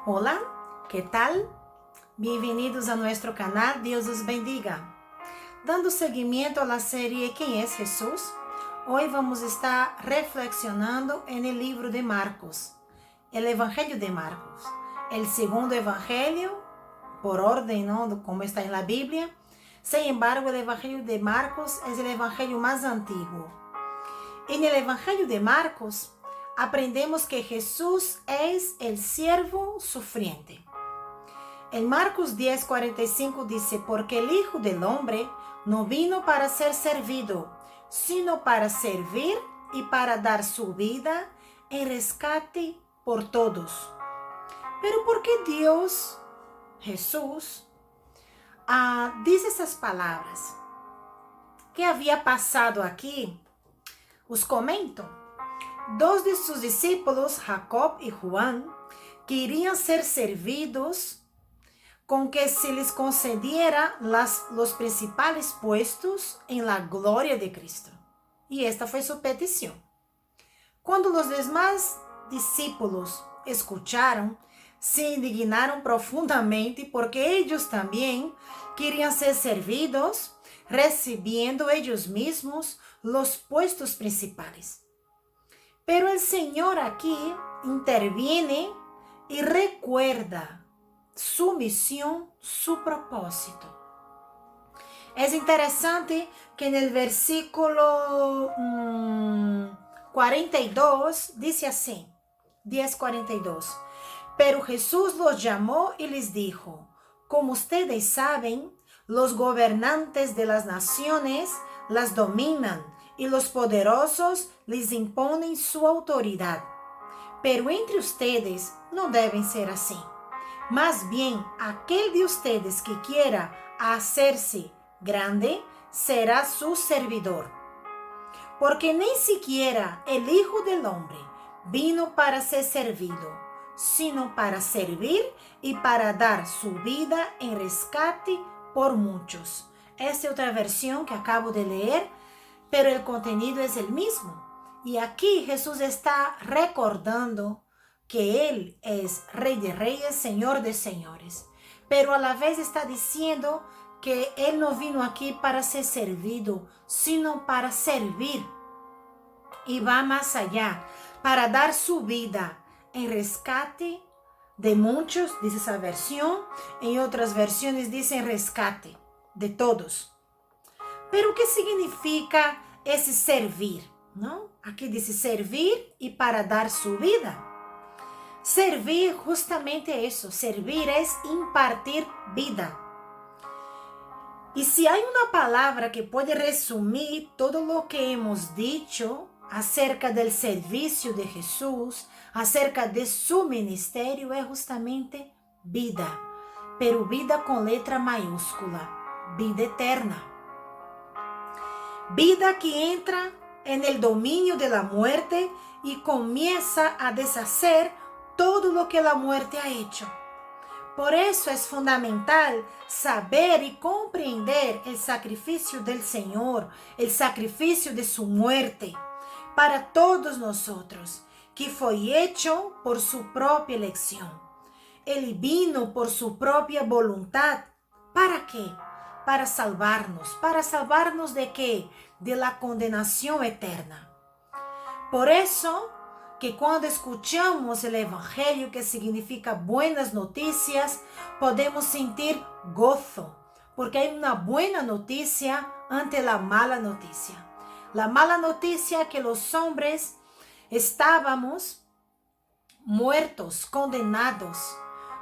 Hola, ¿qué tal? Bienvenidos a nuestro canal, Dios os bendiga. Dando seguimiento a la serie ¿Quién es Jesús? Hoy vamos a estar reflexionando en el libro de Marcos, el Evangelio de Marcos, el segundo Evangelio, por orden, ¿no? Como está en la Biblia. Sin embargo, el Evangelio de Marcos es el Evangelio más antiguo. En el Evangelio de Marcos, aprendemos que Jesús es el siervo sufriente. En Marcos 10:45 dice, porque el Hijo del Hombre no vino para ser servido, sino para servir y para dar su vida en rescate por todos. Pero ¿por qué Dios, Jesús, dice esas palabras? ¿Qué había pasado aquí? Os comento. Dos de sus discípulos, Jacob y Juan, querían ser servidos con que se les concediera los principales puestos en la gloria de Cristo. Y esta fue su petición. Cuando los demás discípulos escucharon, se indignaron profundamente porque ellos también querían ser servidos, recibiendo ellos mismos los puestos principales. Pero el Señor aquí interviene y recuerda su misión, su propósito. Es interesante que en el versículo 42 dice así, 10:42. Pero Jesús los llamó y les dijo, como ustedes saben, los gobernantes de las naciones las dominan y los poderosos les imponen su autoridad. Pero entre ustedes no deben ser así. Más bien, aquel de ustedes que quiera hacerse grande será su servidor. Porque ni siquiera el Hijo del Hombre vino para ser servido, sino para servir y para dar su vida en rescate por muchos. Esta es otra versión que acabo de leer, pero el contenido es el mismo. Y aquí Jesús está recordando que Él es Rey de Reyes, Señor de Señores. Pero a la vez está diciendo que Él no vino aquí para ser servido, sino para servir. Y va más allá, para dar su vida en rescate de muchos, dice esa versión. En otras versiones dice en rescate de todos. Pero ¿qué significa ese servir? ¿No? Aquí dice servir y para dar su vida. Servir justamente eso, servir es impartir vida. Y si hay una palabra que puede resumir todo lo que hemos dicho acerca del servicio de Jesús, acerca de su ministerio, es justamente vida. Pero vida con letra mayúscula, vida eterna. Vida que entra en el dominio de la muerte y comienza a deshacer todo lo que la muerte ha hecho. Por eso es fundamental saber y comprender el sacrificio del Señor, el sacrificio de su muerte para todos nosotros, que fue hecho por su propia elección. Él vino por su propia voluntad. ¿Para qué? Para salvarnos. ¿Para salvarnos de qué? De la condenación eterna. Por eso que cuando escuchamos el Evangelio, que significa buenas noticias, podemos sentir gozo, porque hay una buena noticia ante la mala noticia. La mala noticia que los hombres estábamos muertos, condenados,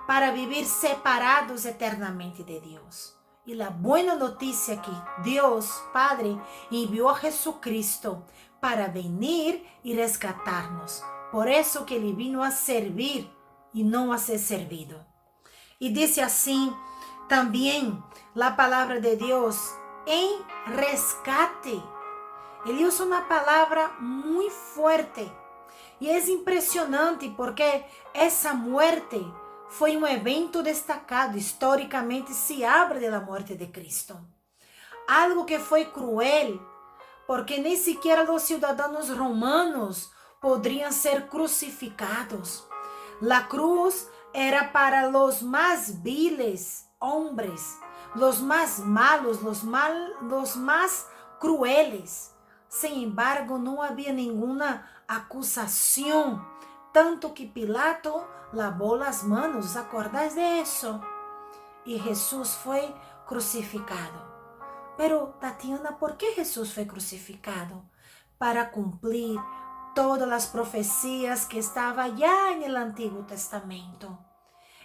para vivir separados eternamente de Dios. Y la buena noticia que Dios Padre envió a Jesucristo para venir y rescatarnos. Por eso que Él vino a servir y no a ser servido. Y dice así también la palabra de Dios, en rescate. Él usa una palabra muy fuerte. Y es impresionante porque essa muerte foi um evento destacado. Históricamente se habla de la muerte de Cristo. Algo que foi cruel, porque nem sequer os cidadãos romanos poderiam ser crucificados. La cruz era para los más viles hombres, los más malos, los más crueles. Sin embargo, no había ninguna acusación, tanto que Pilato lavó las manos. ¿Acordáis de eso? Y Jesús fue crucificado. Pero, Tatiana, ¿por qué Jesús fue crucificado? Para cumplir todas las profecías que estaban ya en el Antiguo Testamento.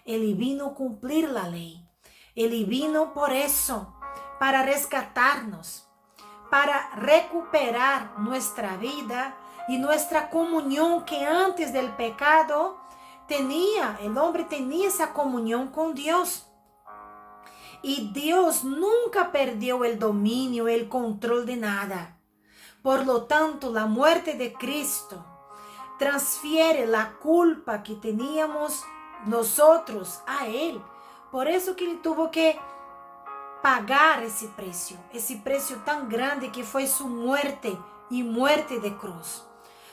Él vino a cumplir la ley. Él vino por eso, para rescatarnos, para recuperar nuestra vida y nuestra comunión que antes del pecado tenía. El hombre tenía esa comunión con Dios. Y Dios nunca perdió el dominio, el control de nada. Por lo tanto, la muerte de Cristo transfiere la culpa que teníamos nosotros a Él. Por eso que Él tuvo que pagar ese precio tan grande que fue su muerte y muerte de cruz.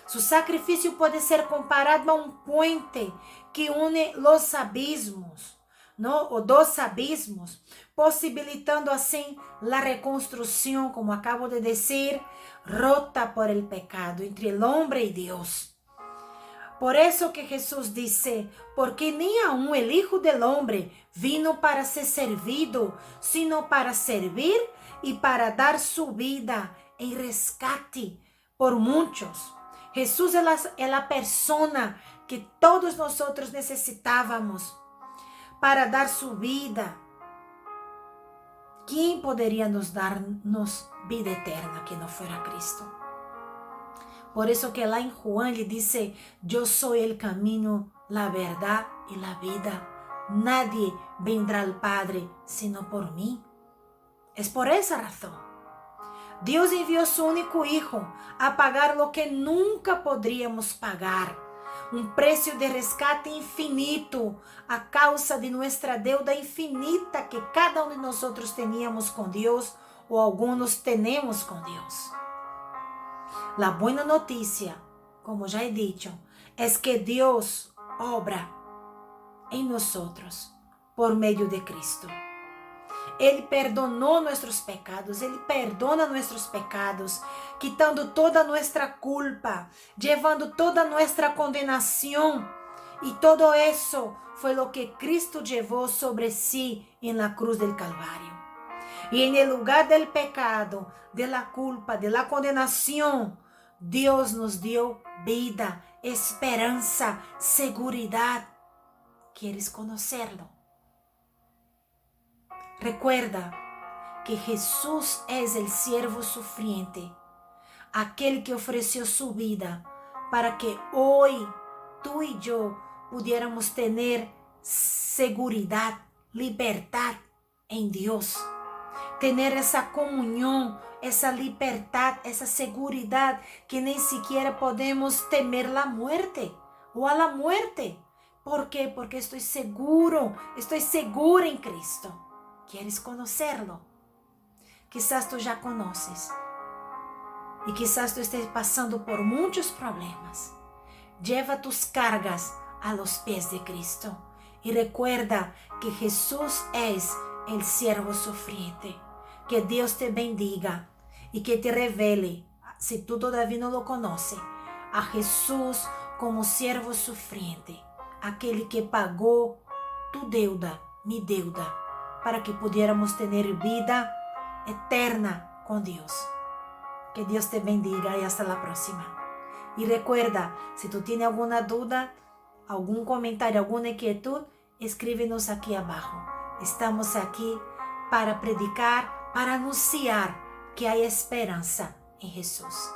Su sacrificio puede ser comparado a un puente que une los abismos, ¿no? O dos abismos, posibilitando así la reconstrucción, como acabo de decir, rota por el pecado entre el hombre y Dios. Por eso que Jesús dice, porque ni aun el Hijo del Hombre vino para ser servido, sino para servir y para dar su vida en rescate por muchos. Jesús es la persona que todos nosotros necesitábamos para dar su vida. ¿Quién podría nos darnos vida eterna que no fuera Cristo? Por eso que lá en Juan le dice, yo soy el camino, la verdad y la vida. Nadie vendrá al Padre sino por mí. Es por esa razón. Dios envió su único Hijo a pagar lo que nunca podríamos pagar. Un precio de rescate infinito a causa de nuestra deuda infinita que cada uno de nosotros teníamos con Dios o algunos tenemos con Dios. La buena noticia, como ya he dicho, es que Dios obra en nosotros por medio de Cristo. Él perdonó nuestros pecados, Él perdona nuestros pecados, quitando toda nuestra culpa, llevando toda nuestra condenación. Y todo eso fue lo que Cristo llevó sobre sí en la cruz del Calvario. Y en el lugar del pecado, de la culpa, de la condenación, Dios nos dio vida, esperanza, seguridad. ¿Quieres conocerlo? Recuerda que Jesús es el siervo sufriente, aquel que ofreció su vida para que hoy tú y yo pudiéramos tener seguridad, libertad en Dios. Tener esa comunión, esa libertad, esa seguridad que ni siquiera podemos temer la muerte o a la muerte. ¿Por qué? Porque estoy segura en Cristo. ¿Quieres conocerlo? Quizás tú ya conoces y quizás tú estés pasando por muchos problemas. Lleva tus cargas a los pies de Cristo y recuerda que Jesús es el siervo sufriente. Que Dios te bendiga y que te revele, si tú todavía no lo conoces, a Jesús como siervo sufriente, aquel que pagó tu deuda, mi deuda, para que pudiéramos tener vida eterna con Dios. Que Dios te bendiga y hasta la próxima. Y recuerda, si tú tienes alguna duda, algún comentario, alguna inquietud, escríbenos aquí abajo. Estamos aquí para predicar, para anunciar que hay esperanza en Jesús.